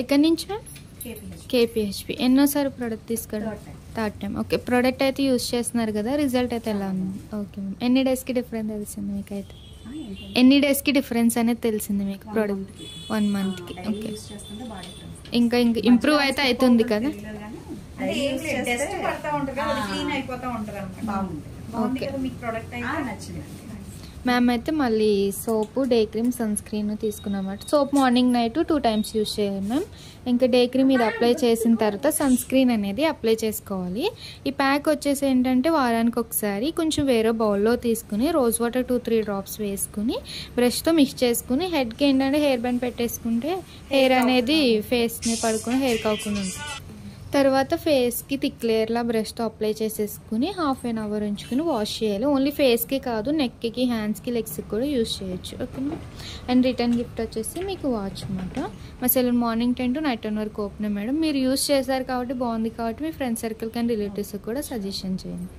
ఎక్కడి నుంచి ma'am? కేపీహెచ్పి. ఎన్నోసారి product తీసుకోవడం? Third time. ఓకే, ప్రోడక్ట్ అయితే యూస్ చేస్తున్నారు కదా, రిజల్ట్ అయితే ఎలా ఉంది? Okay ma'am. ఎన్ని డేస్కి డిఫరెన్స్ తెలిసింది మీకు? అయితే ఎన్ని డేస్కి డిఫరెన్స్ అనేది తెలిసింది మీకు ప్రోడక్ట్? 1 మంత్కి. ఓకే, ఇంకా ఇంప్రూవ్ అయితే అవుతుంది కదా? మ్యామ్ అయితే మళ్ళీ soap, day cream, sunscreen తీసుకున్నామాట. Soap morning night 2 times use చేయాలి మ్యామ్. ఇంకా డే క్రీమ్ ఇది అప్లై చేసిన తర్వాత సన్ స్క్రీన్ అనేది అప్లై చేసుకోవాలి. ఈ ప్యాక్ వచ్చేసి ఏంటంటే వారానికి ఒకసారి కొంచెం వేరే బౌల్లో తీసుకుని రోజ్ వాటర్ 2-3 డ్రాప్స్ వేసుకుని బ్రష్తో మిక్స్ చేసుకుని హెడ్కి ఏంటంటే హెయిర్ బ్యాండ్ పెట్టేసుకుంటే హెయిర్ అనేది ఫేస్ని పడుకుని హెయిర్ కాకుండా ఉంటుంది. తర్వాత ఫేస్కి థిక్ లేయర్లా బ్రష్తో అప్లై చేసేసుకుని ½ an hour ఉంచుకుని వాష్ చేయాలి. ఓన్లీ ఫేస్కి కాదు, నెక్కి, హ్యాండ్స్కి, లెగ్స్కి కూడా యూజ్ చేయొచ్చు. ఓకేనా? అండ్ రిటర్న్ గిఫ్ట్ వచ్చేసి మీకు వాచ్ అనమాట. మా సెలూన్ మార్నింగ్ 10 to night 10 వరకు ఓపెన్ మేడం. మీరు యూజ్ చేశారు కాబట్టి బాగుంది కాబట్టి మీ ఫ్రెండ్ సర్కిల్కి అండ్ రిలేటివ్స్కి కూడా సజెషన్ చేయండి.